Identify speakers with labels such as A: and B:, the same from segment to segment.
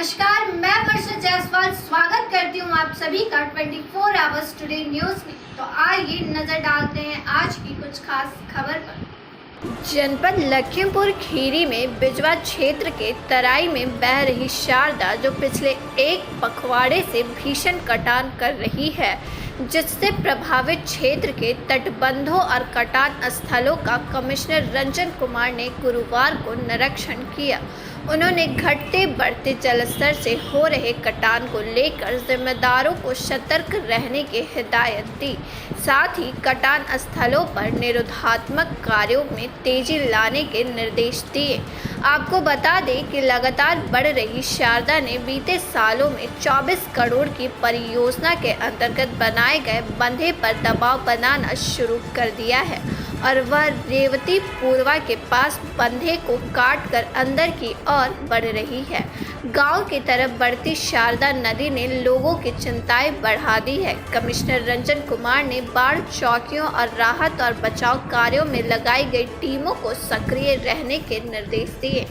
A: नमस्कार, मैं वर्षा जायसवाल स्वागत करती हूँ आप सभी का 24 आवर्स टुडे न्यूज में। तो आइए नजर डालते हैं आज की कुछ खास खबर पर। जनपद लखीमपुर खीरी में बिजवा क्षेत्र के तराई में बह रही शारदा, जो पिछले एक पखवाड़े से भीषण कटान कर रही है, जिससे प्रभावित क्षेत्र के तटबंधों और कटान स्थलों का कमिश्नर रंजन कुमार ने गुरुवार को निरीक्षण किया। उन्होंने घटते बढ़ते जलस्तर से हो रहे कटान को लेकर जिम्मेदारों को सतर्क रहने की हिदायत दी। साथ ही कटान स्थलों पर निरोधात्मक कार्यों में तेजी लाने के निर्देश दिए। आपको बता दें कि लगातार बढ़ रही शारदा ने बीते सालों में 24 करोड़ की परियोजना के अंतर्गत बनाए गए बंधे पर दबाव बनाना शुरू कर दिया है और वह रेवती पूर्वा के पास बंधे को काटकर अंदर की ओर बढ़ रही है। गांव की तरफ बढ़ती शारदा नदी ने लोगों की चिंताएं बढ़ा दी है। कमिश्नर रंजन कुमार ने बाढ़ चौकियों और राहत और बचाव कार्यों में लगाई गई टीमों को सक्रिय रहने के निर्देश दिए।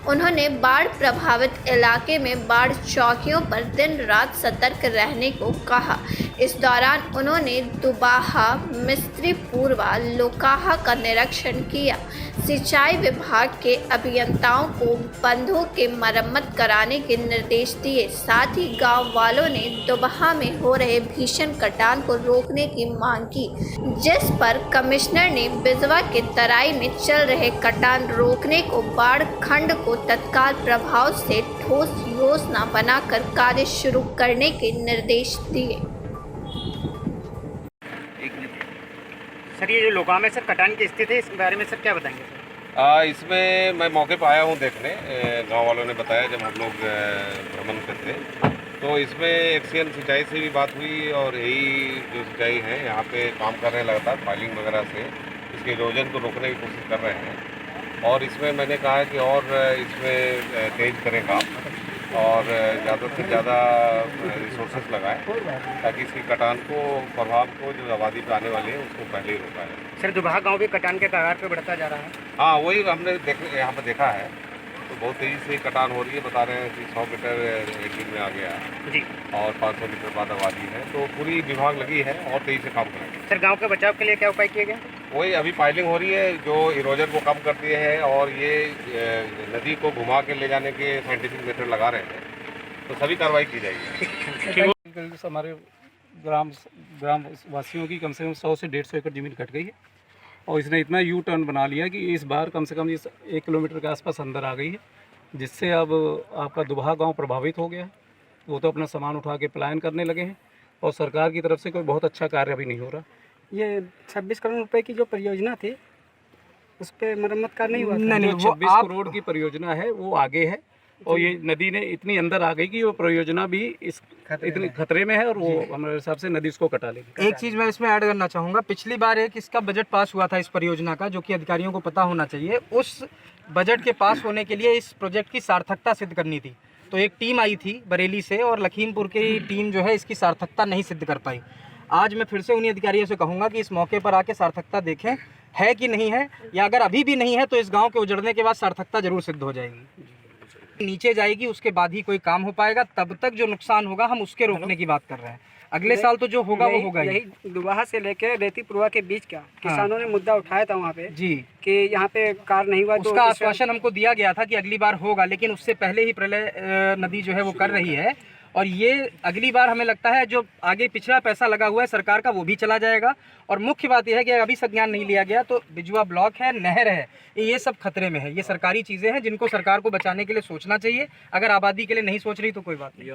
A: उन्होंने बाढ़ प्रभावित इलाके में बाढ़ चौकियों पर दिन रात सतर्क रहने को कहा। इस दौरान उन्होंने दुबाहा, मिस्त्री पूर्वा, लोकाहा का निरीक्षण किया। सिंचाई विभाग के अभियंताओं को बंधों के मरम्मत कराने के निर्देश दिए। साथ ही गांव वालों ने दुबाहा में हो रहे भीषण कटान को रोकने की मांग की, जिस पर कमिश्नर ने बिजवा के तराई में चल रहे कटान रोकने को बाढ़ खंड को तत्काल प्रभाव से ठोस योजना बनाकर कार्य शुरू करने के निर्देश दिए।
B: सर, ये जो लोगांव में सर कटान की स्थिति है, इस बारे में सर क्या बताएंगे सर?
C: इसमें मैं मौके पर आया हूँ देखने। गांव वालों ने बताया जब हम लोग भ्रमण करते, तो इसमें एक्सीएन सिंचाई से भी बात हुई और यही जो सिंचाई है यहाँ पे काम कर रहे हैं लगातार फाइलिंग वगैरह से इसके इरोजन को रोकने की कोशिश कर रहे हैं। और इसमें मैंने कहा है कि और इसमें तेज करें काम और ज़्यादा से ज़्यादा रिसोर्सेस लगाएं ताकि इसकी कटान को प्रभाव को जो आबादी पे आने वाली है उसको पहले ही रोका है।
B: सर, दुबाहा गांव भी कटान के कगार पे बढ़ता जा रहा है।
C: हाँ, वही हमने यहाँ पर देखा है, तो बहुत तेज़ी से कटान हो रही है। बता रहे हैं कि 100 मीटर एक दिन में आ गया
B: जी
C: और 500 मीटर बाद आबादी है, तो पूरी विभाग लगी है और तेज़ी से काम करेंगे।
B: सर, गांव के बचाव के लिए क्या उपाय किए गए?
C: वही अभी पाइलिंग हो रही है जो इरोजन को कम करती है और ये नदी को घुमा के ले जाने के साइंटिफिक मेथड लगा रहे हैं, तो सभी कार्रवाई की जाएगी।
D: हमारे ग्राम वासियों की कम से कम 100 से 150 एकड़ ज़मीन कट गई है और इसने इतना यू टर्न बना लिया कि इस बार कम से कम इस 1 किलोमीटर के आसपास अंदर आ गई है, जिससे अब आपका दुबाहा गांव प्रभावित हो गया है। वो तो अपना सामान उठा के पलायन करने लगे हैं और सरकार की तरफ से कोई बहुत अच्छा कार्य अभी नहीं हो रहा।
E: ये 26 करोड़ रुपए की जो परियोजना थी उस पर मरम्मत का नहीं हुआ था।
D: नहीं, वो 26 करोड़ की परियोजना है वो आगे है और ये नदी ने इतनी अंदर आ गई कि वो परियोजना भी इस इतनी खतरे में है और वो हमारे हिसाब से नदी इसको कटा लेगी।
E: एक चीज़ मैं इसमें ऐड करना चाहूँगा, पिछली बार एक इसका बजट पास हुआ था इस परियोजना का, जो कि अधिकारियों को पता होना चाहिए। उस बजट के पास होने के लिए इस प्रोजेक्ट की सार्थकता सिद्ध करनी थी, तो एक टीम आई थी बरेली से और लखीमपुर की टीम जो है इसकी सार्थकता नहीं सिद्ध कर पाई। आज मैं फिर से उन्हीं अधिकारियों से कहूँगा कि इस मौके पर आके सार्थकता देखें है कि नहीं है, या अगर अभी भी नहीं है तो इस गाँव के उजड़ने के बाद सार्थकता जरूर सिद्ध हो जाएगी। नीचे जाएगी उसके बाद ही कोई काम हो पाएगा, तब तक जो नुकसान होगा हम उसके रोकने की बात कर रहे हैं। अगले साल तो जो होगा वो होगा।
F: यही दुबाहा से लेके रेती पुरवा के बीच का किसानों ने मुद्दा उठाया था वहाँ पे
E: जी
F: कि यहाँ पे कार्य नहीं हुआ।
E: उसका आश्वासन हमको दिया गया था कि अगली बार होगा, लेकिन उससे पहले ही प्रलय नदी जो है वो कर रही है और ये अगली बार हमें लगता है जो आगे पिछला पैसा लगा हुआ है सरकार का वो भी चला जाएगा। और मुख्य बात यह है कि अभी संज्ञान नहीं लिया गया तो बिजवा ब्लॉक है, नहर है, ये सब खतरे में है। ये सरकारी चीज़ें हैं जिनको सरकार को बचाने के लिए सोचना चाहिए। अगर आबादी के लिए नहीं सोच रही तो कोई बात नहीं।